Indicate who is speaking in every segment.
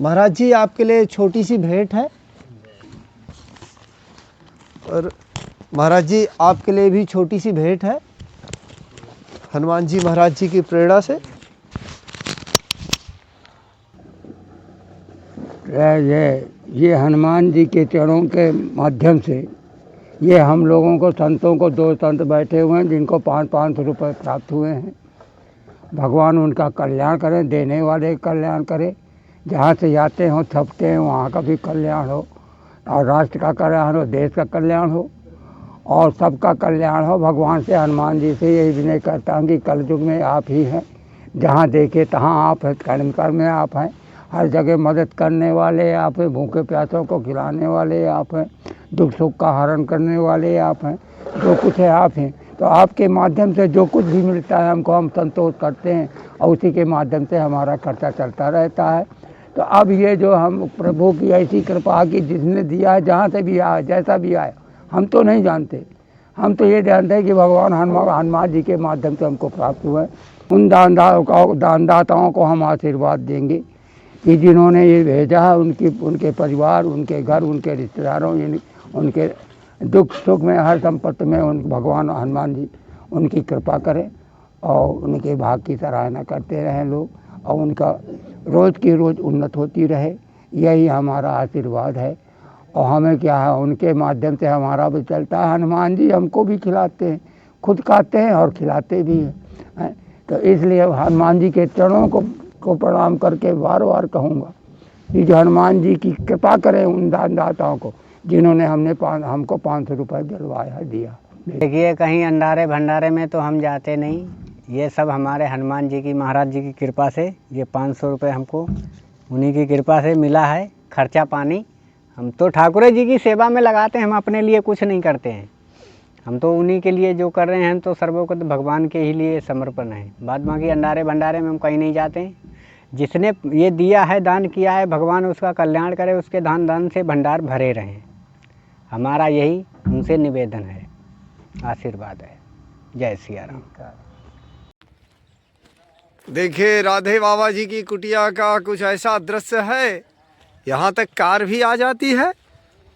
Speaker 1: महाराज जी आपके लिए छोटी सी भेंट है। और महाराज जी आपके लिए भी छोटी सी भेंट है हनुमान जी महाराज जी की प्रेरणा से।
Speaker 2: ये हनुमान जी के चरणों के माध्यम से ये हम लोगों को संतों को 2 संत बैठे हुए हैं जिनको 500 रुपये प्राप्त हुए हैं। भगवान उनका कल्याण करें, देने वाले कल्याण करें, जहाँ से जाते हों छपते हैं वहाँ का भी कल्याण हो, और राष्ट्र का कल्याण हो, देश का कल्याण हो, और सबका कल्याण हो। भगवान से, हनुमान जी से यही विनय करता हूँ कि कलयुग में आप ही हैं, जहाँ देखे तहाँ आप हैं, कर्म में आप हैं, हर जगह मदद करने वाले आप हैं, भूखे प्यासों को खिलाने वाले आप हैं, दुख सुख का हरण करने वाले आप हैं, जो कुछ है आप हैं। तो आपके माध्यम से जो कुछ भी मिलता है हमको, हम संतोष करते हैं और उसी के माध्यम से हमारा खर्चा चलता रहता है। तो अब ये जो हम प्रभु की ऐसी कृपा की जिसने दिया है, जहाँ से भी आया, जैसा भी आया, हम तो नहीं जानते, हम तो ये जानते हैं कि भगवान हनुमान जी के माध्यम से हमको प्राप्त हुआ है। उन दानदाताओं को हम आशीर्वाद देंगे कि जिन्होंने ये भेजा है, उनके परिवार, उनके घर, उनके रिश्तेदारों, उनके दुख सुख में, हर संपत्ति में उन भगवान हनुमान जी उनकी कृपा करें और उनके भाग की सराहना करते रहें लोग, और उनका रोज़ की रोज़ उन्नत होती रहे, यही हमारा आशीर्वाद है। और हमें क्या है, उनके माध्यम से हमारा भी चलता है। हनुमान जी हमको भी खिलाते हैं, खुद खाते हैं और खिलाते भी हैं। तो इसलिए हनुमान जी के चरणों को प्रणाम करके बार बार कहूँगा कि जो हनुमान जी की कृपा करें उन दानदाताओं को जिन्होंने हमको 500 रुपये दिलवाया, दिया।
Speaker 3: देखिए, कहीं अंडारे भंडारे में तो हम जाते नहीं, ये सब हमारे हनुमान जी की, महाराज जी की कृपा से ये 500 रुपये हमको उन्हीं की कृपा से मिला है। खर्चा पानी हम तो ठाकुर जी की सेवा में लगाते हैं, हम अपने लिए कुछ नहीं करते हैं। हम तो उन्हीं के लिए जो कर रहे हैं, तो सर्वोपरि भगवान के ही लिए समर्पण है। बाद बाकी अंडारे भंडारे में हम कहीं नहीं जाते हैं। जिसने ये दिया है, दान किया है, भगवान उसका कल्याण करे, उसके दान से भंडार भरे रहें, हमारा यही उनसे निवेदन है, आशीर्वाद है। जय सिया राम।
Speaker 1: देखिए राधे बाबा जी की कुटिया का कुछ ऐसा दृश्य है, यहाँ तक कार भी आ जाती है।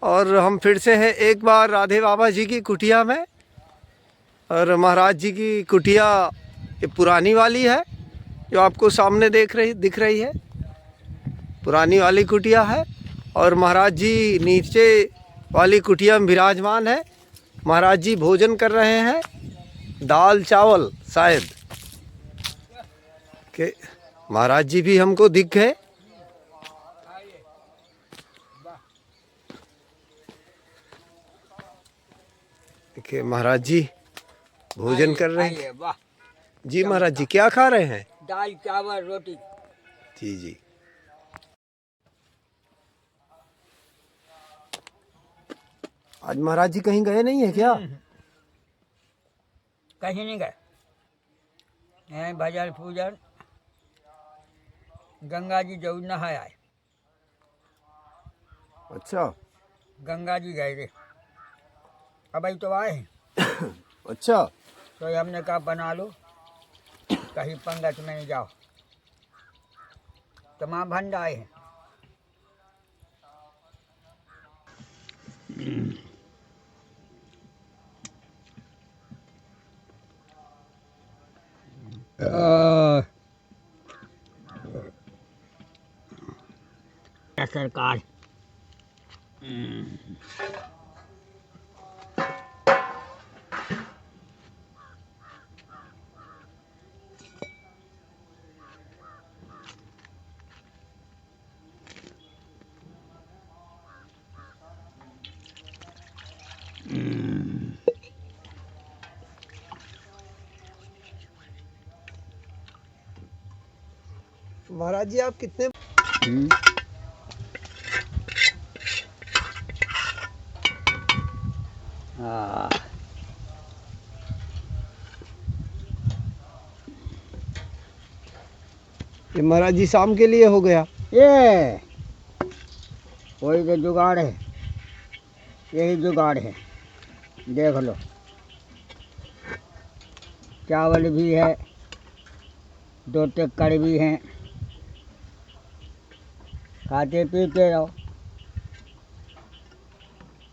Speaker 1: और हम फिर से हैं एक बार राधे बाबा जी की कुटिया में। और महाराज जी की कुटिया ये पुरानी वाली है, जो आपको सामने दिख रही है, पुरानी वाली कुटिया है। और महाराज जी नीचे वाली कुटिया में विराजमान है। महाराज जी भोजन कर रहे हैं, दाल चावल शायद के। महाराज जी भी हमको दिख गए। देखिए महाराज जी भोजन कर रहे हैं। जी महाराज जी क्या खा रहे हैं?
Speaker 2: दाल चावल रोटी।
Speaker 1: जी जी। आज महाराज जी कहीं गए नहीं है क्या?
Speaker 2: कहीं नहीं गए, यहीं भजन पूजन, गंगा जी जरूर नहाए आए।
Speaker 1: अच्छा
Speaker 2: गंगा जी गए थे, अब तो आए हैं।
Speaker 1: अच्छा।
Speaker 2: तो हमने कहा बना लो, कहीं पंगत में नहीं जाओ, तो माँ भंड आए हैं। सरकार
Speaker 1: महाराज जी आप कितने ये महाराज जी शाम के लिए हो गया?
Speaker 2: ये कोई तो जुगाड़ है, यही जुगाड़ है, देख लो। चावल भी है, 2 टिक्कड़ भी हैं, खाते पीते रहो,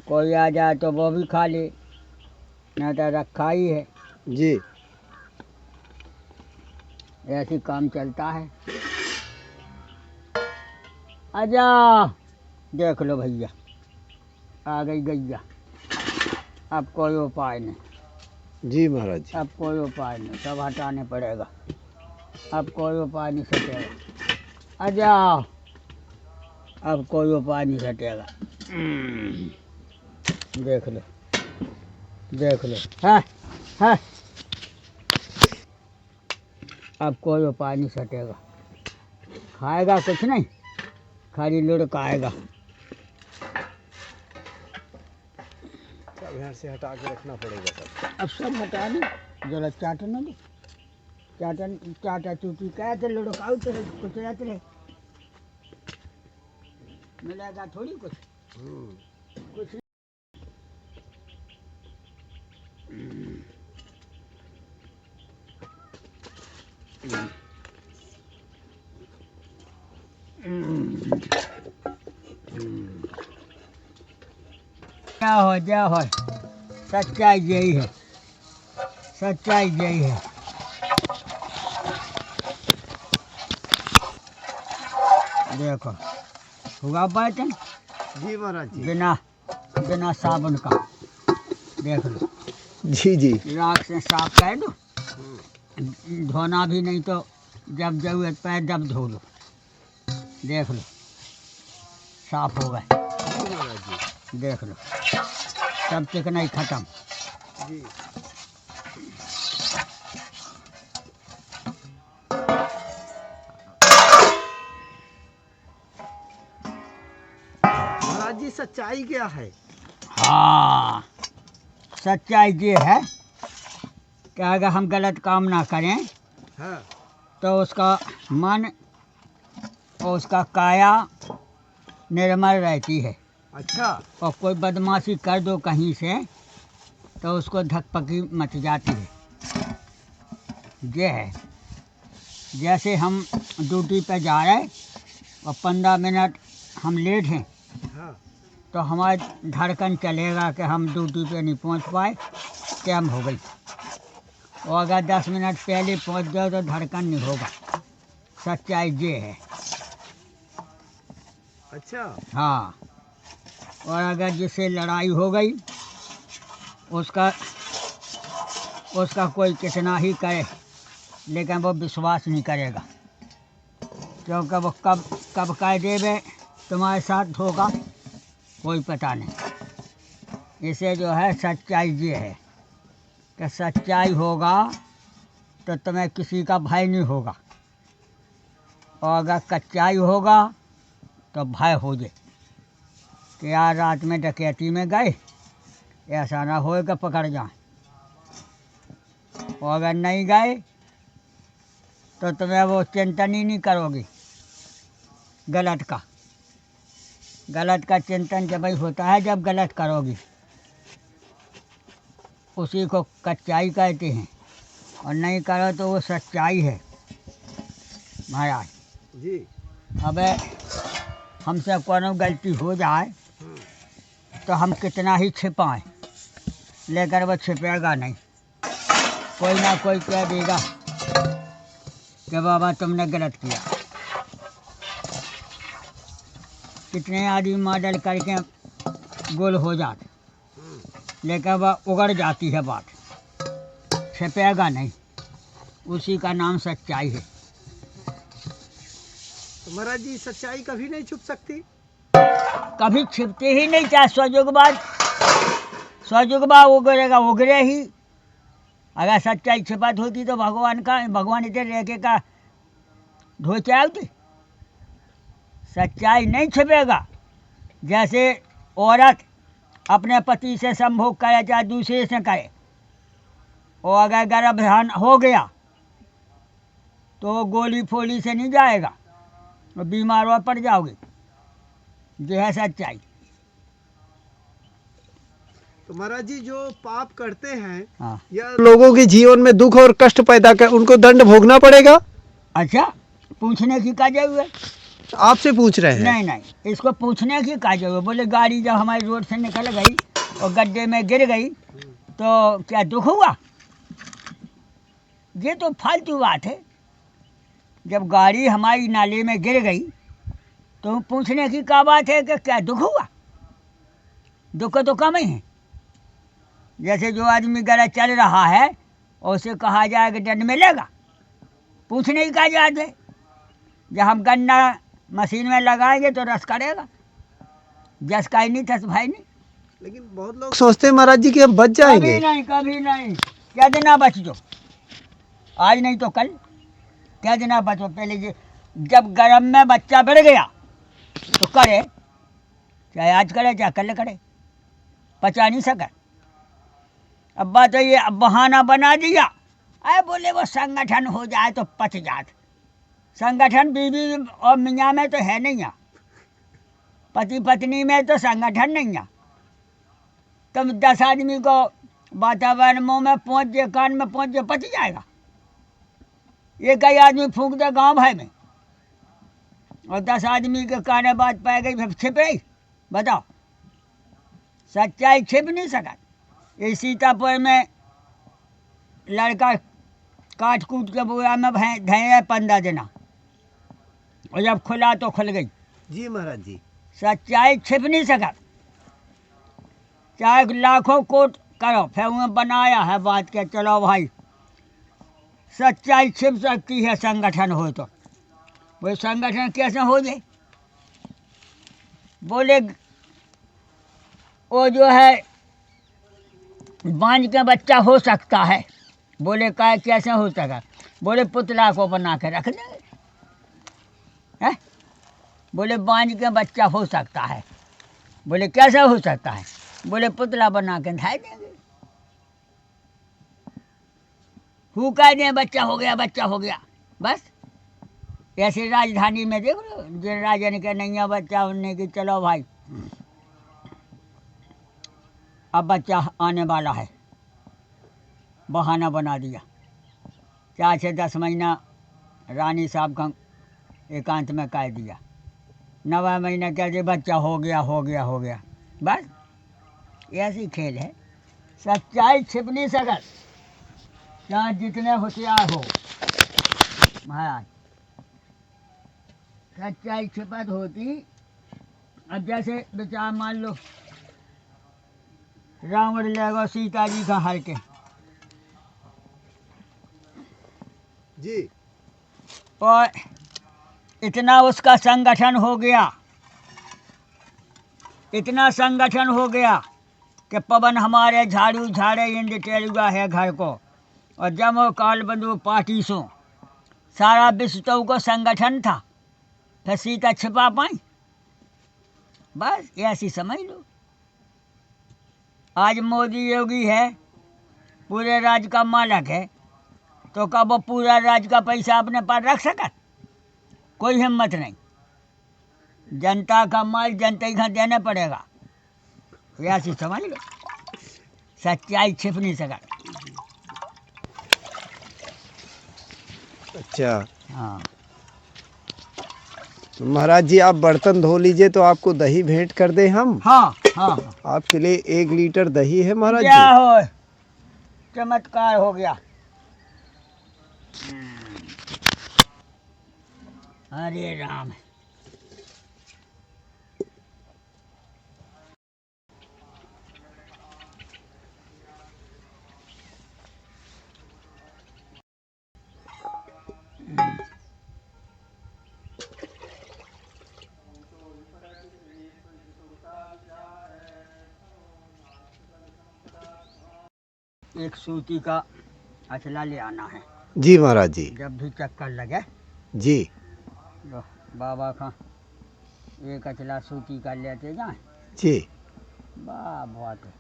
Speaker 2: कोई आ जाए तो वो भी खा ले, नहीं तो रखा ही है,
Speaker 1: जी।
Speaker 2: ऐसे काम चलता है। आजा, देख लो भैया, आ गई गैया। अब कोई उपाय नहीं,
Speaker 1: जी महाराज जी।
Speaker 2: अब कोई उपाय नहीं, सब हटाने पड़ेगा, अब कोई उपाय नहीं सकेगा। आजा, अब कोई उपाय नहीं सकेगा। देख लो, देख लो, है, अब कोई उपाय नहीं सकेगा। खाएगा कुछ नहीं, खाली लुढ़काएगा।
Speaker 1: सब यहाँ से हटा के रखना पड़ेगा सर।
Speaker 2: अब सब हटा ली, जरा चाटने दो, चाटा चूटी कह तो लुढ़काऊ तेरे कुछ रहते रहे, मिलेगा थोड़ी कुछ, कुछ क्या हो, सच्चाई यही है, सच्चाई यही है। देखो हुआ बर्तन
Speaker 1: जी महाराज जी।
Speaker 2: बिना साबुन का, देख लो।
Speaker 1: जी जी।
Speaker 2: राख से साफ कर दो, धोना भी नहीं तो जब जरूरत पड़े जब धो लो, देख लो साफ हो गए, देख लो सब चिकनाई खत्म।
Speaker 1: जी। महाराज जी सच्चाई क्या है?
Speaker 2: हाँ, सच्चाई ये है कि अगर हम गलत काम ना करें
Speaker 1: हाँ।
Speaker 2: तो उसका मन और उसका काया निर्मल रहती है।
Speaker 1: अच्छा।
Speaker 2: और कोई बदमाशी कर दो कहीं से तो उसको धकपकी मच जाती है। ये है, जैसे हम ड्यूटी पे जा रहे और 15 मिनट हम लेट हैं
Speaker 1: हाँ।
Speaker 2: तो हमारा धड़कन चलेगा कि हम ड्यूटी पे नहीं पहुंच पाए, टाइम हो गई। और अगर 10 मिनट पहले पहुंच जाओ तो धड़कन नहीं होगा। सच्चाई ये है।
Speaker 1: अच्छा।
Speaker 2: हाँ, और अगर जिससे लड़ाई हो गई उसका कोई कितना ही करे लेकिन वो विश्वास नहीं करेगा, क्योंकि वो कब कह देवे तुम्हारे साथ होगा कोई पता नहीं। इसे जो है सच्चाई ये है कि सच्चाई होगा तो तुम्हें किसी का भय नहीं होगा, और अगर कच्चाई होगा तो भय हो जाए कि यार रात में डकैती में गए, ऐसा ना हो कि पकड़ जाए। और अगर नहीं गए तो तुम्हें वो चिंतन ही नहीं करोगे गलत का चिंतन जब ही होता है जब गलत करोगी, उसी को कच्चाई कहते हैं। और नहीं करो तो वो सच्चाई है महाराज
Speaker 1: जी।
Speaker 2: अब हमसे कोनो गलती हो जाए तो हम कितना ही छिपाएं लेकिन वो छिपेगा नहीं। कोई ना कोई कह देगा कि बाबा तुमने गलत किया। कितने आदमी मॉडल करके गोल हो जाते लेकिन वह उगड़ जाती है बात, छिपेगा नहीं। उसी का नाम सच्चाई है।
Speaker 1: तो महाराज जी सच्चाई कभी नहीं छुप सकती?
Speaker 2: कभी छिपते ही नहीं, चाहे स्वयुगबाद उगरे ही। अगर सच्चाई छिपत होती तो भगवान इतने रेखे का धोचे होती। सच्चाई नहीं छिपेगा। जैसे औरत अपने पति से संभोग करे चाहे दूसरे से करे, और अगर गर्भाधान हो गया तो गोली फोली से नहीं जाएगा, तो बीमार हुआ पड़ जाओगे। यह है सच्चाई।
Speaker 1: तो महाराज जी जो पाप करते हैं
Speaker 2: हाँ।
Speaker 1: या लोगों के जीवन में दुख और कष्ट पैदा कर उनको दंड भोगना पड़ेगा?
Speaker 2: अच्छा, पूछने की क्या जरूरत है?
Speaker 1: आपसे पूछ रहे हैं?
Speaker 4: नहीं नहीं, इसको पूछने की क्या जरूरत। बोले गाड़ी जब हमारी रोड से निकल गई और गड्ढे में गिर गई तो क्या दुख हुआ? ये तो फालतू बात है। जब गाड़ी हमारी नाले में गिर गई तो पूछने की क्या बात है कि क्या दुख हुआ? दुख तो कम ही है। जैसे जो आदमी गला चल रहा है और उसे कहा जाए कि दंड मिलेगा, पूछने की क्या जात है? जब हम गन्ना मशीन में लगाएंगे तो रस करेगा, जस का ही नहीं थस भाई नहीं।
Speaker 1: लेकिन बहुत लोग सोचते हैं महाराज जी कि अब बच जाएंगे।
Speaker 4: कभी नहीं, कभी नहीं। क्या देना बच जो, आज नहीं तो कल। क्या देना बचो। पहले जब गर्म में बच्चा बढ़ गया तो करे, चाहे आज करे चाहे कल करे, पचा नहीं सका। अब बात है ये, अब बहाना बना दिया। अरे बोले वो संगठन हो जाए तो पच जात। संगठन बीवी और मियाँ में तो है नहीं है, पति पत्नी में तो संगठन नहीं है। तुम 10 आदमी को वातावरण मुँह में पहुँच जे, कान में पहुँच जे, पच जाएगा। एक ही आदमी फूंक दे गांव भाई में और 10 आदमी के काने बात पाए गई, फिर छिप रही। बताओ, सच्चाई छिप नहीं सका। ये सीतापुर में लड़का काट कूट के बुआ में धए 15 दिन और जब खुला तो खुल गई।
Speaker 1: जी महाराज जी।
Speaker 4: सच्चाई छिप नहीं सका। चाहे लाखों कोट करो, फिर उन्हें बनाया है बात के चलो भाई। सच्चाई छिप सकती है संगठन हो तो। वो संगठन कैसे हो जाए? बोले वो जो है बांझ का बच्चा हो सकता है। बोले का कैसे हो सका? बोले पुतला को बना के रख देंगे। है? बोले बांझ का बच्चा हो सकता है। बोले कैसे हो सकता है? बोले पुतला बना के ढाई देंगे। कह दें बच्चा हो गया, बच्चा हो गया, बस। ऐसे राजधानी में देख लो, जिन राजन के नहीं है बच्चा, उनने की चलो भाई अब बच्चा आने वाला है, बहाना बना दिया। 4 से 10 महीना रानी साहब का एकांत में कह दिया, 9वें महीने कह दिया बच्चा हो गया, हो गया, हो गया, बस। ऐसी खेल है। सच्चाई छिप नहीं सकत, चाहे जितने होशियार हो महाराज। सच्चाई छिपत होती। अब जैसे विचार मान लो रावण ले गो सीता जी का हर के
Speaker 1: जी।
Speaker 4: और इतना उसका संगठन हो गया, इतना संगठन हो गया कि पवन हमारे झाड़ू झाड़े इंद्र टेलुआ है घर को, और जमो काल बंधु पार्टी सो। सारा विश्व तो को संगठन था, फिर सीता छिपा पाई? बस ऐसी समझ लो। आज मोदी योगी है, पूरे राज्य का मालिक है, तो कब वो पूरा राज्य का पैसा अपने पास रख सका? कोई हिम्मत नहीं। जनता का माल जनता ही घर देना पड़ेगा। ऐसी समझ लो। सच्चाई छिप नहीं सका।
Speaker 1: अच्छा,
Speaker 4: हाँ।
Speaker 1: तो महाराज जी आप बर्तन धो लीजिए तो आपको दही भेंट कर दे हम।
Speaker 4: हाँ हाँ हाँ।
Speaker 1: आपके लिए 1 लीटर दही है महाराज
Speaker 4: क्या
Speaker 1: जी।
Speaker 4: हो, चमत्कार हो गया। हरे राम। एक सूती का अचला ले आना है।
Speaker 1: जी महाराज जी।
Speaker 4: जब भी चक्कर लगे
Speaker 1: जी।
Speaker 4: तो बाबा का एक अचला सूती का लेते जाए।
Speaker 1: जी।
Speaker 4: वाह बहुत है।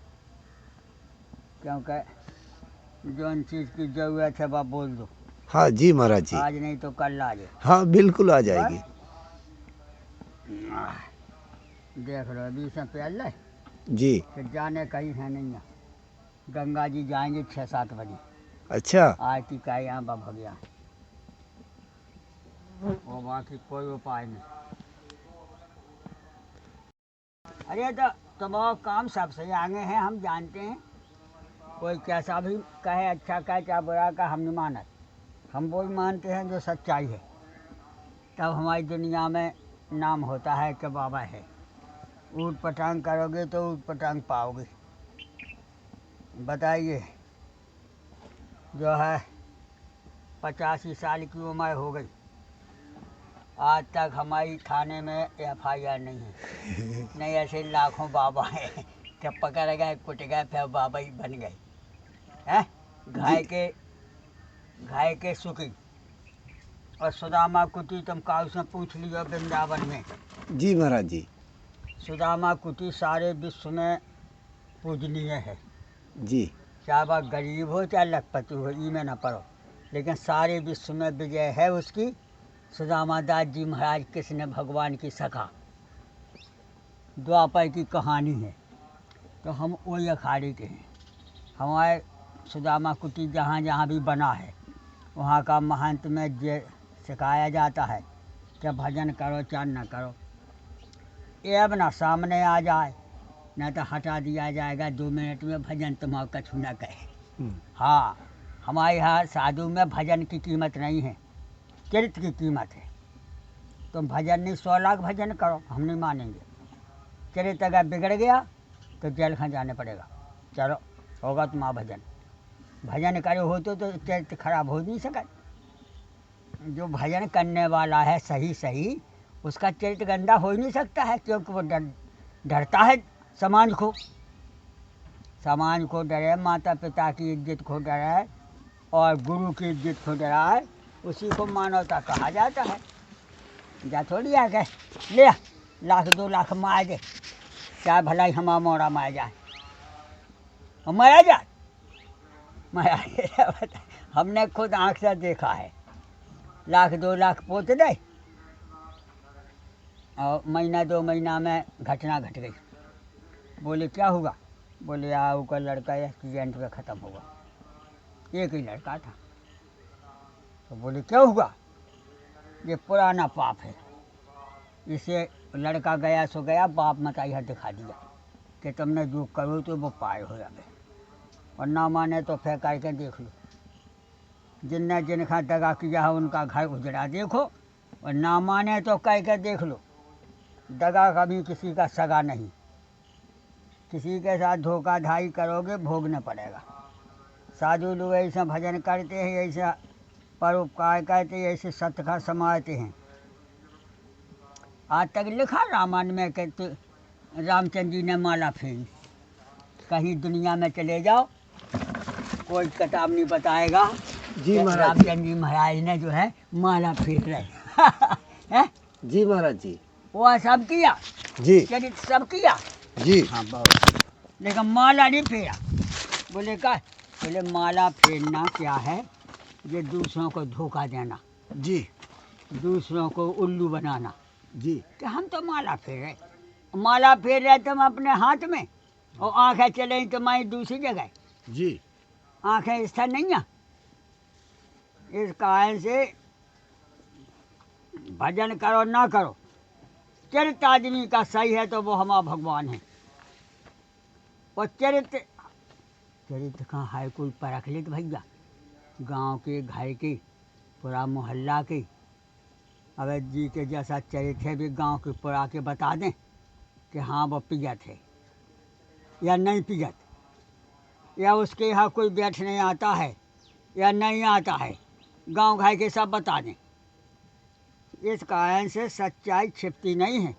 Speaker 4: क्योंकि जो चीज़ की ज़रूरत है वह बोल दो।
Speaker 1: हाँ जी महाराज जी।
Speaker 4: आज नहीं तो कल आ जाए।
Speaker 1: हाँ बिल्कुल आ जाएगी।
Speaker 4: देख लो अभी से पहले
Speaker 1: जी।
Speaker 4: फिर जाने कहीं है नहीं है। गंगा जी जाएंगे 6-7 बजे।
Speaker 1: अच्छा।
Speaker 4: आरती का यहाँ बब हो गया, और बाकी कोई उपाय नहीं। अरे तो वो काम सबसे आगे है, हम जानते हैं। कोई कैसा भी कहे, अच्छा कहे क्या बुरा कहे, हम नहीं मानते। हम वो ही मानते हैं जो सच्चाई है, तब हमारी दुनिया में नाम होता है कि बाबा है। ऊट पटांग करोगे तो ऊट पटांग पाओगे। बताइए, जो है 85 साल की उम्र हो गई, आज तक हमारी थाने में FIR नहीं है। नहीं, ऐसे लाखों बाबा हैं कि पकड़ गए, कुट गए, फिर बाबा ही बन गए हैं। घाय के सुखी। और सुदामा कुटी तुम काऊ से पूछ लियो वृंदावन में।
Speaker 1: जी महाराज जी।
Speaker 4: सुदामा कुटी सारे विश्व में पूजनीय है
Speaker 1: जी।
Speaker 4: चाहे वह गरीब हो चाहे लखपति हो, ई में न पड़ो, लेकिन सारे विश्व में विजय है उसकी। सुदामा दास जी महाराज कृष्ण भगवान की सखा, द्वापर की कहानी है। तो हम वही अखाड़े के हैं। हमारे सुदामा कुटी जहाँ जहाँ भी बना है, वहाँ का महंत में ये सिखाया जाता है कि भजन करो चाहे न करो, ये अब ना सामने आ जाए न तो हटा दिया जाएगा 2 मिनट में, भजन तुम्हारा कछु न कहे। हाँ, हमारे यहाँ साधु में भजन की कीमत नहीं है, चरित्र की कीमत है। तुम भजन नहीं 100 लाख भजन करो, हम नहीं मानेंगे। चरित्र अगर बिगड़ गया तो जेल खां जाने पड़ेगा। चलो, होगा तुम्हारा भजन। भजन करे हो तो चरित्र खराब हो नहीं सका। जो भजन करने वाला है सही सही, उसका चरित्र गंदा हो ही नहीं सकता है, क्योंकि वो डरता है समाज को। समाज को डरे, माता पिता की इज्जत को डरे और गुरु की इज्जत को डराए, उसी को मानवता कहा जाता है। जा थोड़ी आ गए ले 1 लाख 2 लाख मार दे, चाहे भलाई हमारा मोड़ा मार जाए और मारा जाए। मारा हमने खुद आँख से देखा है। 1 लाख 2 लाख पोत दे और महीना 2 महीना में घटना घट गई। बोले क्या हुआ? बोले आओ का लड़का एक्सीडेंट में ख़त्म हुआ। एक ही लड़का था। तो बोले क्या हुआ? ये पुराना पाप है, इसे लड़का गया सो गया, बाप मताइया दिखा दिया कि तुमने जो करो तो वो पाए हो जाए, और ना माने तो फिर करके देख लो। जिनने जिनका दगा किया है उनका घर उजड़ा देखो, और ना माने तो कह के देख लो। दगा कभी किसी का सगा नहीं। किसी के साथ धोखाधड़ी करोगे भोगना पड़ेगा। साधु लोग ऐसा भजन करते हैं, ऐसा परोपकार करते हैं, ऐसे सत्य का समाते हैं। आज तक लिखा रामायण में कि रामचंद्र जी ने माला फेरी। कहीं दुनिया में चले जाओ, कोई किताब नहीं बताएगा
Speaker 1: जी
Speaker 4: कि
Speaker 1: महाराज।
Speaker 4: रामचंद्र जी महाराज ने जो है माला फेर रहे हैं।
Speaker 1: जी महाराज जी।
Speaker 4: वो सब किया,
Speaker 1: जी।
Speaker 4: चरित्र सब किया।
Speaker 1: जी।
Speaker 4: हाँ बहुत, लेकिन माला नहीं फेरा। बोले का? बोले माला फेरना क्या है? ये दूसरों को धोखा देना,
Speaker 1: जी।
Speaker 4: दूसरों को उल्लू बनाना।
Speaker 1: जी।
Speaker 4: कि हम तो माला फेर रहे, माला फेर रहे तुम अपने हाथ में, और आंखें चले तुम्हारी दूसरी जगह।
Speaker 1: जी।
Speaker 4: आंखें स्थिर नहीं है। इस कारण से भजन करो ना करो, चरित्र आदमी का सही है तो वो हमारा भगवान है। और चरित्र का है कोई परख ले भैया, गांव के, घर के, पूरा मोहल्ला के। अवैध जी के जैसा चरित्र है भी गांव के पूरा के बता दें कि हाँ वो पियत है या नहीं पियत, या उसके यहाँ कोई बैठने आता है या नहीं आता है, गांव घर के सब बता दें। इस कारण से सच्चाई छिपती नहीं है,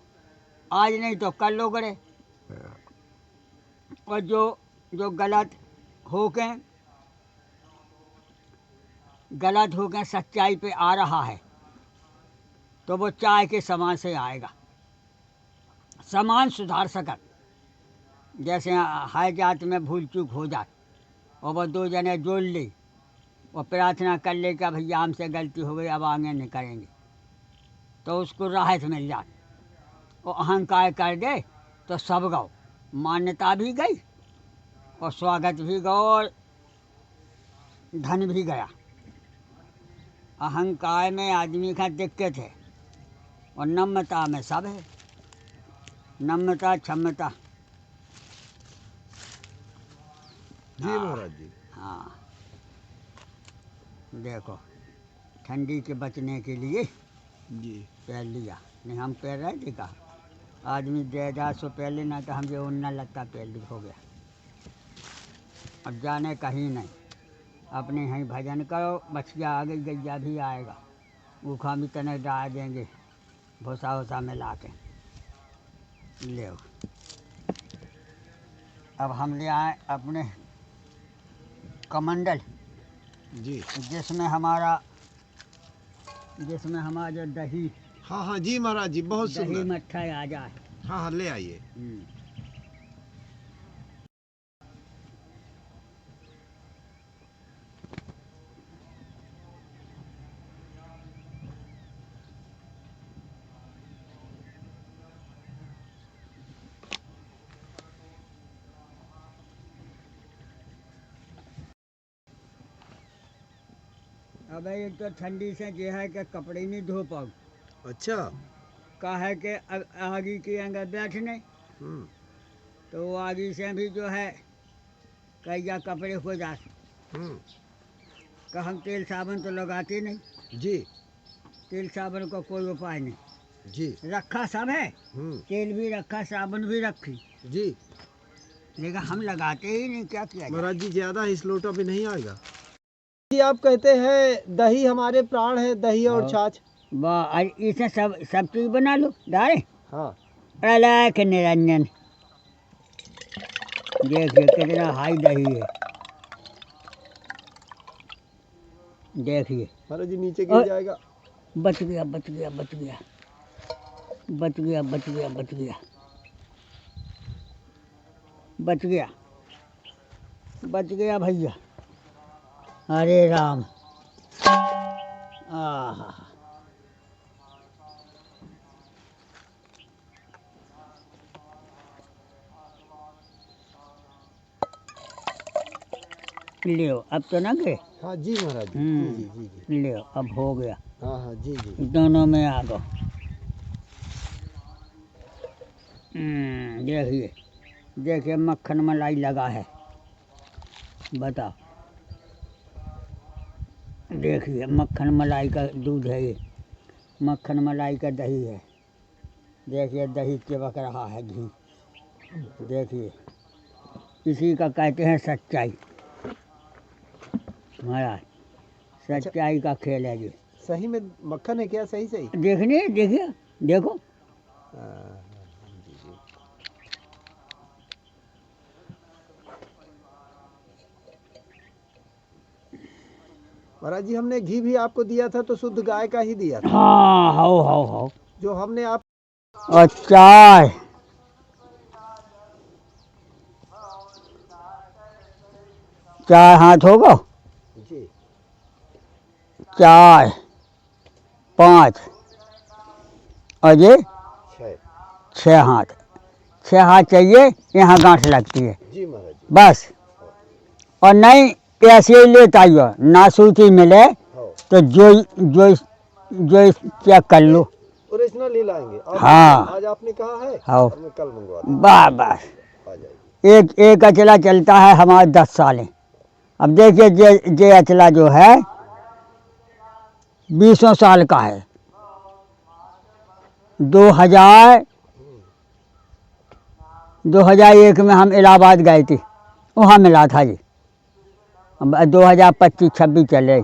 Speaker 4: आज नहीं तो कल लोग गए। और जो गलत होके सच्चाई पे आ रहा है, तो वो चाय के समान से आएगा। समान सुधार सकत, जैसे हर जात में भूल चूक हो जाए और वो 2 जने जोड़ ले और प्रार्थना कर ले कि भैया हमसे गलती हो गई, अब आगे नहीं करेंगे, तो उसको राहत मिल जाए। और अहंकार कर दे तो सब गौ, मान्यता भी गई और स्वागत भी गया और धन भी गया। अहंकार में आदमी का दिक्कत है और नम्रता में सब है। नम्रता क्षमता।
Speaker 1: जी महाराज जी।
Speaker 4: हाँ देखो, ठंडी के बचने के लिए
Speaker 1: जी
Speaker 4: पहन लिया, नहीं हम पहन रहे थे कहा, आदमी 1000 सौ पहन लेना तो हम जो उन्ना लगता पहन ली हो गया। अब जाने कहीं नहीं, अपने यहीं भजन करो, बछिया आ गई, गैया भी आएगा, ऊखा भी तने डाल देंगे भूसा वूसा मिला के। ले अब हम ले आए अपने कमंडल,
Speaker 1: जी।
Speaker 4: जिसमें हमारा जो दही
Speaker 1: हाँ हाँ जी महाराज जी, बहुत
Speaker 4: दही
Speaker 1: सुंदर।
Speaker 4: मट्ठा आ जाए।
Speaker 1: हाँ हाँ ले आइए।
Speaker 4: अब एक तो ठंडी से जो है कि कपड़े नहीं धो पाओ,
Speaker 1: अच्छा।
Speaker 4: का है कि आगी के अंदर बैठने,
Speaker 1: हम्म।
Speaker 4: तो वो आगी से भी जो है कई कपड़े हो जाते।
Speaker 1: हम्म।
Speaker 4: का हम तेल साबुन तो लगाते नहीं,
Speaker 1: जी
Speaker 4: तेल साबुन का कोई उपाय नहीं,
Speaker 1: जी।
Speaker 4: रखा सब है,
Speaker 1: हम्म।
Speaker 4: तेल भी रखा साबुन भी रखी,
Speaker 1: जी
Speaker 4: लेकिन हम लगाते ही नहीं, क्या किया जाए।
Speaker 1: महाराज जी, ज्यादा इस लोटा पे नहीं आएगा जी। आप कहते हैं दही हमारे प्राण है, दही और
Speaker 4: हाँ।
Speaker 1: छाछ।
Speaker 4: वाह, आज इसे सब चीज बना लो डाले।
Speaker 1: हाँ
Speaker 4: अलग निरंजन, देखिए कितना हाई दही है, देखिए।
Speaker 1: महाराज जी नीचे गिर जाएगा।
Speaker 4: बच गया बच गया बच गया बच गया बच गया बच गया बच गया बच गया भैया। अरे राम, आहा, लियो अब तो ना गए।
Speaker 1: हाँ जी महाराज जी। जी जी जी जी।
Speaker 4: लियो अब हो गया,
Speaker 1: हाँ हाँ जी जी।
Speaker 4: दोनों में आ गो। देखिए देखिए मक्खन मलाई लगा है, बताओ। देखिए मक्खन मलाई का दूध है ये, मक्खन मलाई का दही है। देखिए दही चिपक रहा है घी, देखिए इसी का कहते हैं सच्चाई महाराज, सच्चाई का खेल है ये।
Speaker 1: सही में मक्खन है क्या? सही सही।
Speaker 4: देखने देखिए, देखो।
Speaker 1: जी जी। महाराज जी, हमने घी भी आपको दिया था तो शुद्ध गाय का ही दिया था,
Speaker 4: हाँ हाओ
Speaker 1: जो हमने आप।
Speaker 4: और चाय, चाय हाथ होगा,
Speaker 1: जी।
Speaker 4: चाय 5 और ये 6 हाथ, 6 हाथ चाहिए, यहाँ गांठ लगती है
Speaker 1: जी महाराज जी।
Speaker 4: बस। और नहीं ऐसे ही लेता आइयो, नासूती मिले तो जो चेक कर लो।
Speaker 1: ओरिजिनल ही लाएंगे।
Speaker 4: हाँ।
Speaker 1: आज आपने कहा है
Speaker 4: हाँ।
Speaker 1: और मैं कल मंगवा दूंगा।
Speaker 4: बस
Speaker 1: आ जाइए।
Speaker 4: एक अचला चलता है हमारे 10 सालें। अब देखिए ये अचला जो है 20 साल का है। 2001 में हम इलाहाबाद गए थे, वहाँ मिला था जी। 2025-26 चले,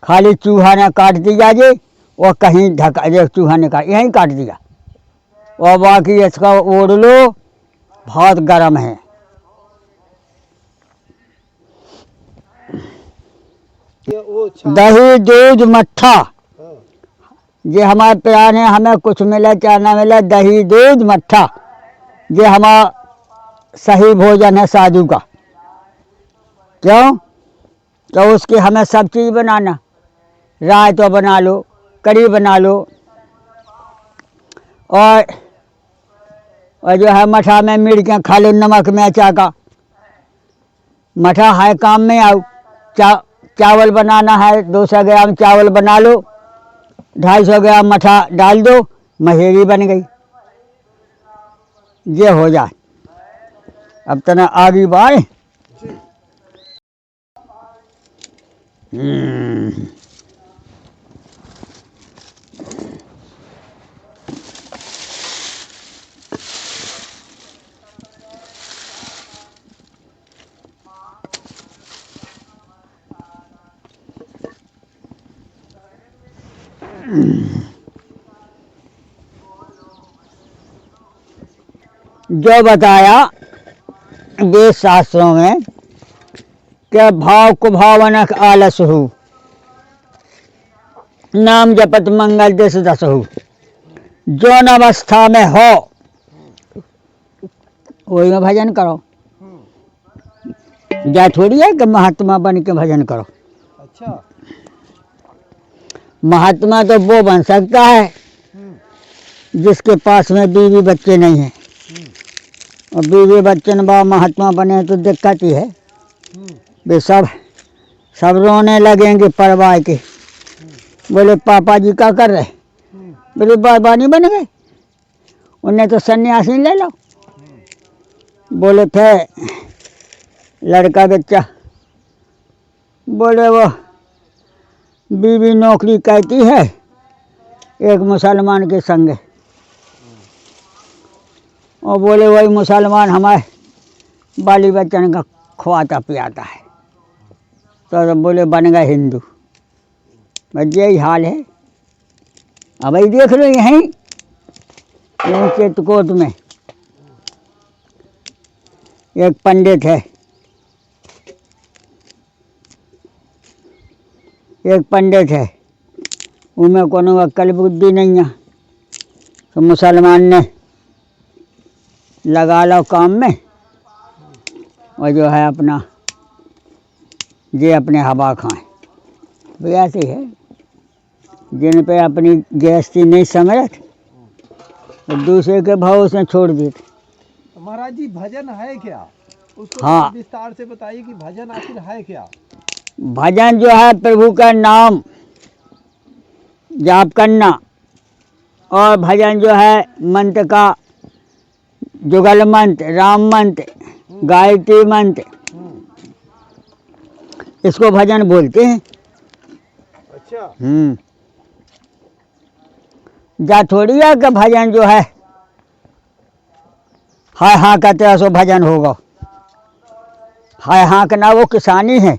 Speaker 4: खाली चूहा ने काट दिया जी, और कहीं ढका जो चूहा ने काट, यहीं काट दिया, और बाकी इसका ओढ़ लो, बहुत गर्म है। दही दूध मट्ठा, ये हमारे प्यार है, हमें कुछ मिले चाहे ना मिले, दही दूध मट्ठा ये हमारा सही भोजन है साधु का। क्यों? तो उसकी हमें सब चीज़ बनाना, राय तो बना लो, कड़ी बना लो, और जो है मठा में मिर्चें खा लो, नमक में अचा का मठा है काम में आओ। चावल बनाना है, 200 ग्राम चावल बना लो, 250 ग्राम मठा डाल दो, महेरी बन गई। ये हो जाए। अब तना आगे बढ़। जो बताया वेद शास्त्रों में कि भाव कुभावनक आलस हो, नाम जपत मंगल देश दसहु। जौन अवस्था में हो वही में भजन करो। जा थोड़ी है कि महात्मा बन के भजन करो।
Speaker 1: अच्छा।
Speaker 4: महात्मा तो वो बन सकता है जिसके पास में बीवी बच्चे नहीं हैं। और बीवी बच्चे न बा महात्मा बने तो दिक्कत ही है। वे सब रोने लगेंगे परवाह के। बोले पापा जी क्या कर रहे? बोले बाबा नहीं बन गए, उन्हें तो सन्यासी ले लो। बोले थे लड़का बच्चा, बोले वो बीवी नौकरी कहती है एक मुसलमान के संग, और बोले वही मुसलमान हमारे बाली बच्चन का खवाता पियाता है। तो बोले बन गए हिंदू। बस यही हाल है। अब भाई देख लो यहीं चित्रकूट में एक पंडित है, उनमें कोनो अक्ल बुद्धि नहीं है। तो मुसलमान ने लगा लो काम में, और जो है अपना ये अपने हवा खाएं। तो ऐसे है जिन पे अपनी गृहस्थी नहीं समझ तो दूसरे के भाव से छोड़ देते।
Speaker 1: महाराज जी भजन है क्या? उसको
Speaker 4: हाँ।
Speaker 1: विस्तार से बताइए कि भजन आखिर है क्या?
Speaker 4: भजन जो है प्रभु का नाम जाप करना, और भजन जो है मंत्र का जुगल मंत्र, राम मंत्र, गायत्री मंत्र, इसको भजन बोलते हैं।
Speaker 1: अच्छा।
Speaker 4: जा थोड़ी है कि भजन जो है हाय हाँ कहते हैं सो भजन होगा। हाय हाँ करना वो किसानी है,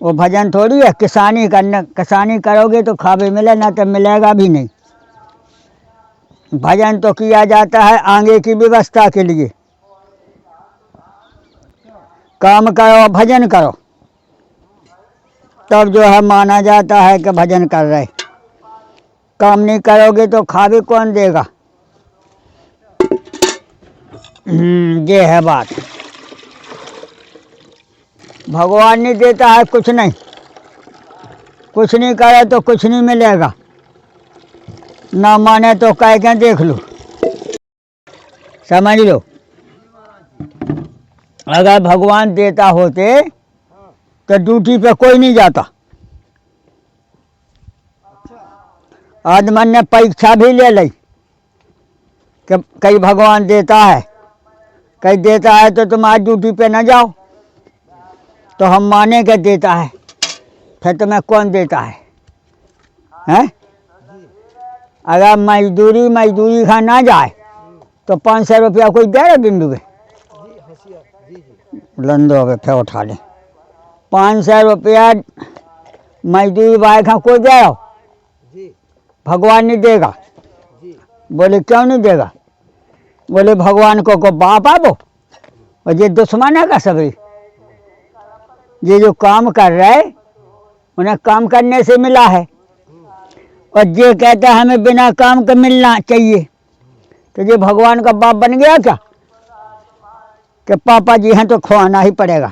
Speaker 4: वो भजन थोड़ी है। किसानी करना, किसानी करोगे तो खावे मिले, ना तो मिलेगा भी नहीं। भजन तो किया जाता है आगे की व्यवस्था के लिए। काम करो भजन करो तब जो है माना जाता है कि भजन कर रहे। काम नहीं करोगे तो खावे कौन देगा? ये है बात। भगवान नहीं देता है कुछ नहीं, कुछ नहीं करे तो कुछ नहीं मिलेगा। ना माने तो कह के देख लो, समझ लो। अगर भगवान देता होते तो ड्यूटी पे कोई नहीं जाता। आदमन ने परीक्षा भी ले ली कि कहीं भगवान देता है, कहीं देता है तो तुम आज ड्यूटी पे न जाओ। तो हम माने के देता है, फिर तुम्हें कौन देता है? हैं? अगर मजदूरी खा ना जाए तो 500 रुपया कोई दे रहा गिंडू में? लंदो अब फिर उठा ले। 500 रुपया मजदूरी बाय खा कोई दे रहा? भगवान नहीं देगा। बोले क्यों नहीं देगा? बोले भगवान को बाप आवो, और ये दुश्मन है का सभी। ये जो काम कर रहे उन्हें काम करने से मिला है, और ये कहता है हमें बिना काम के मिलना चाहिए। तो ये भगवान का बाप बन गया क्या? कि पापा जी हैं तो खुआना ही पड़ेगा।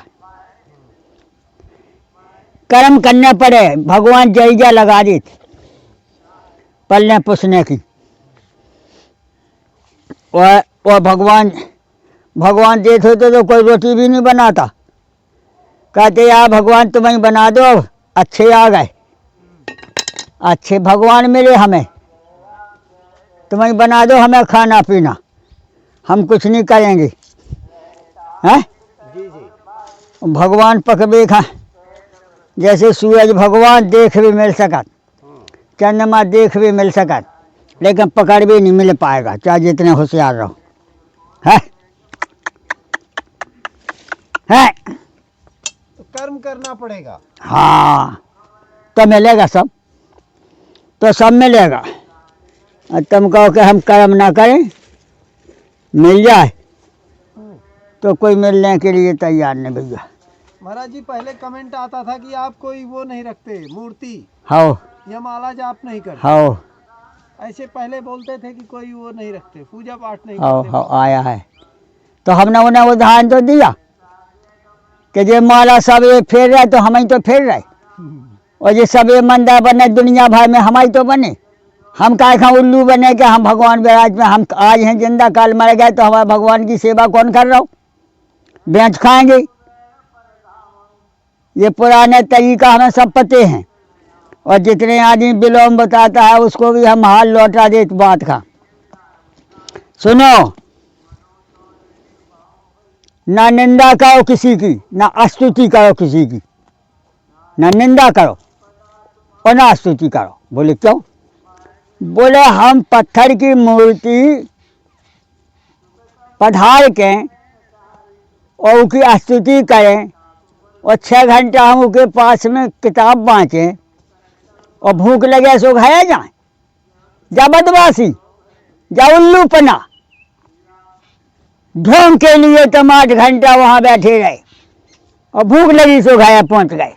Speaker 4: कर्म करने पड़े। भगवान जैजा लगा देते पलने पुसने की। और भगवान देते तो कोई रोटी भी नहीं बनाता। कहते यार भगवान तुम ही बना दो, अच्छे आ गए, अच्छे भगवान मिले हमें। तुम ही बना दो हमें खाना पीना, हम कुछ नहीं करेंगे। हैं
Speaker 1: जी जी।
Speaker 4: भगवान पकबे खा, जैसे सूरज भगवान देख भी मिल सकत, चंद्रमा देख भी मिल सकत, लेकिन पकड़ भी नहीं मिल पाएगा चाहे जितने होशियार रहो। है
Speaker 1: तो कर्म करना पड़ेगा।
Speaker 4: हाँ, तो मिलेगा सब, तो सब मिलेगा। और तुम कहो कि हम कर्म ना करें, मिल जाए, तो कोई मिलने के लिए तैयार नहीं भैया।
Speaker 1: महाराज जी पहले कमेंट आता था कि आप कोई वो नहीं रखते मूर्ति
Speaker 4: हाँ
Speaker 1: या माला जाप नहीं करते,
Speaker 4: हाँ
Speaker 1: ऐसे पहले बोलते थे कि कोई वो नहीं रखते, पूजा पाठ नहीं
Speaker 4: हाँ
Speaker 1: करते।
Speaker 4: हाँ आया है, तो हमने उन्हें उदाहरण तो दिया कि ये माला सब ये फेर रहा है तो हम ही तो फेर रहे, और ये सब ये मंदिर बने दुनिया भर में हम ही तो बने। हम काय खा उल्लू बने कि हम भगवान विराज में, हम आज हैं जिंदा काल मर गए तो हमारे भगवान की सेवा कौन कर रहा हो, बेच खाएंगे। ये पुराने तरीका हमें सब पते हैं, और जितने आदमी विलोम बताता है उसको भी हम हाल लौटा दे इस बात का। सुनो, ना निंदा करो किसी की, ना स्तुति करो किसी की, ना निंदा करो और ना स्तुति करो। बोले क्यों? बोले हम पत्थर की मूर्ति पधार के और उसकी स्तुति करें और 6 घंटा हम उसके पास में किताब बाँचें और भूख लगे सो खाया जाए, जा बदमाशी, जा उल्लूपना, ढोंग के लिए तुम 8 घंटा वहाँ बैठे रहे और भूख लगी सो खाया पहुँच गए।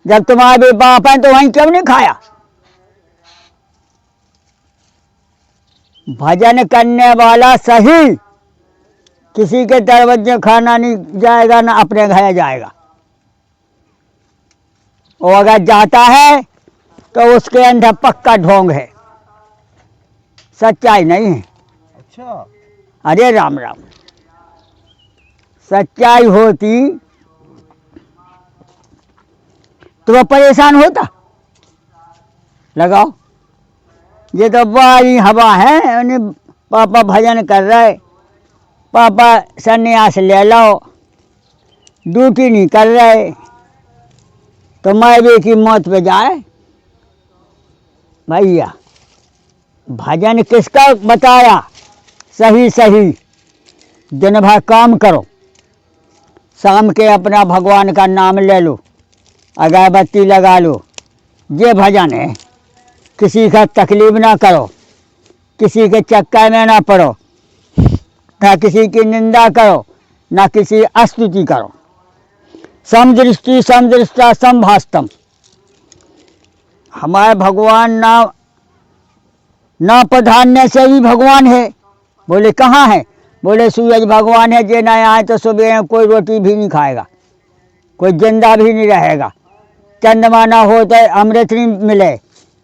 Speaker 4: जब तुम्हारे बाप हैं तो वहीं क्यों नहीं खाया? भजन करने वाला सही किसी के दरवाजे खाना नहीं जाएगा, ना अपने घर जाएगा, और अगर जाता है तो उसके अंदर पक्का ढोंग है, सच्चाई नहीं है।
Speaker 1: अच्छा।
Speaker 4: अरे राम राम, सच्चाई होती तो वह परेशान होता। लगाओ, ये तो बड़ी हवा है, उन्हें पापा भजन कर रहे, पापा सन्यास ले लो, ड्यूटी नहीं कर रहे, तो माँ बे की मौत पे जाए। भैया भजन किसका बताया? सही सही दिन भर काम करो, शाम के अपना भगवान का नाम ले लो, अगरबत्ती लगा लो, ये भजन है। किसी का तकलीफ ना करो, किसी के चक्कर में ना पड़ो, ना किसी की निंदा करो, ना किसी स्तुति करो। समदृष्टि समदृष्टा समभास्तम, हमारे भगवान ना पधारने से भी भगवान है। बोले कहाँ है? बोले सूरज भगवान है, जे ना आए तो सुबह कोई रोटी भी नहीं खाएगा, कोई जिंदा भी नहीं रहेगा। चंद्रमा ना हो तो अमृत नहीं मिले,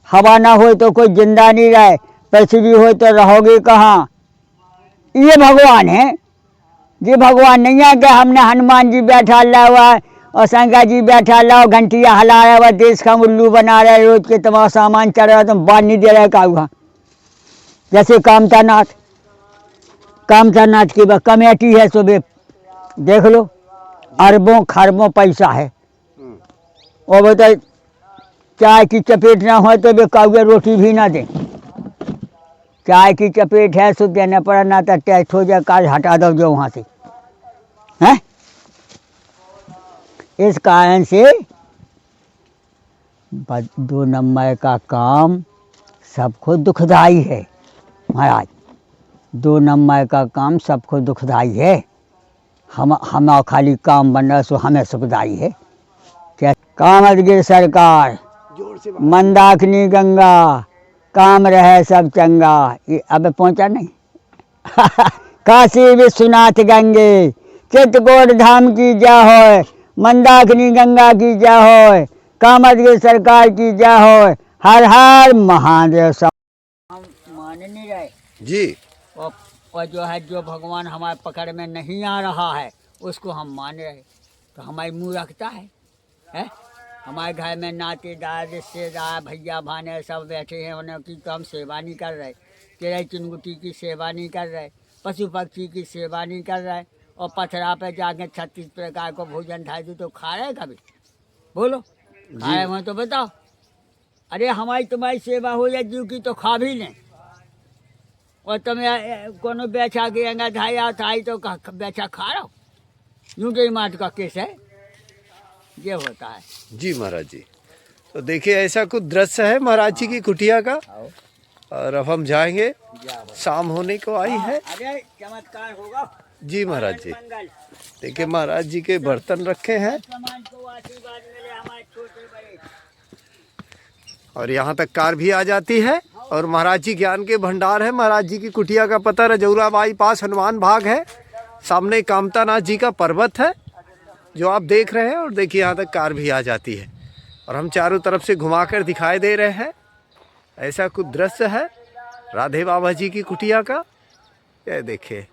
Speaker 4: हवा ना हो तो कोई जिंदा नहीं रहे, पृथ्वी हो तो रहोगे कहाँ? ये भगवान है। ये भगवान नहीं है कि हमने हनुमान जी बैठा हुआ है और शंकर जी बैठा ला घंटिया हला रहा है, देश का उल्लू बना रहे, रोज के तुम्हारा सामान चढ़ रहा, तुम बांध नहीं दे रहे का हुआ। जैसे कामतानाथ की कमेटी है, सुबह देख लो, अरबों खरबों पैसा है, और बताए चाय की चपेट ना हो तो वे काउे रोटी भी ना दें। चाय की चपेट है सो देना पड़ा, ना तो टेस्ट हो जाए, काज हटा दो जो वहाँ से हैं। इस कारण से 2 नंबर का काम सबको दुखदाई है महाराज, 2 नंबर का काम सबको दुखदाई है। हम खाली काम बन रहा सो हमें सुखदाई है। क्या कामदगिर सरकार, मंदाकिनी गंगा, काम रहे सब चंगा, ये अब पहुंचा नहीं। काशी विश्वनाथ गंगे, चित्रकूट धाम की जय हो, मंदाकिनी गंगा की जय हो, कामदगिर सरकार की जय हो, हर हर महादेव। सब हम मान नहीं रहे
Speaker 1: जी।
Speaker 4: और जो है जो भगवान हमारे पकड़ में नहीं आ रहा है उसको हम मान रहे, तो हमारी मुँह रखता है? हमारे घर में नातेदार रिश्तेदार भैया भाने सब बैठे हैं, उन्हें की तो हम सेवा नहीं कर रहे, चिड़ै चिंगुटी की सेवा नहीं कर रहे, पशु पक्षी की सेवा नहीं कर रहे, और पथरा पे जाके 36 प्रकार को भोजन खाए तो खा रहे कभी? बोलो खा रहे हो तो बताओ। अरे हमारी तुम्हारी सेवा हो या जीव की तो खा भी लें, और तुम्हें कोनो बेचा के अंगा धाया थाई तो बेचा खा रहा हो, यूँ के माट का केस है, ये होता है।
Speaker 1: जी महाराज जी, तो देखिए ऐसा कुछ दृश्य है महाराज जी की कुटिया का। और अब हम जाएंगे, शाम होने को आई है।
Speaker 4: अरे चमत्कार होगा
Speaker 1: जी महाराज जी,
Speaker 4: मंगल,
Speaker 1: देखिए महाराज जी के बर्तन रखे हैं
Speaker 4: समाज को आशीर्वाद मिले हमारे छोटे बड़े।
Speaker 1: और यहाँ तक कार भी आ जाती है। और महाराज जी ज्ञान के भंडार है। महाराज जी की कुटिया का पता रजौरा बाईपास हनुमान बाग है, सामने कामतानाथ जी का पर्वत है जो आप देख रहे हैं। और देखिए यहाँ तक कार भी आ जाती है और हम चारों तरफ से घुमाकर दिखाई दे रहे हैं। ऐसा कुछ दृश्य है राधे बाबा जी की कुटिया का, ये देखिए।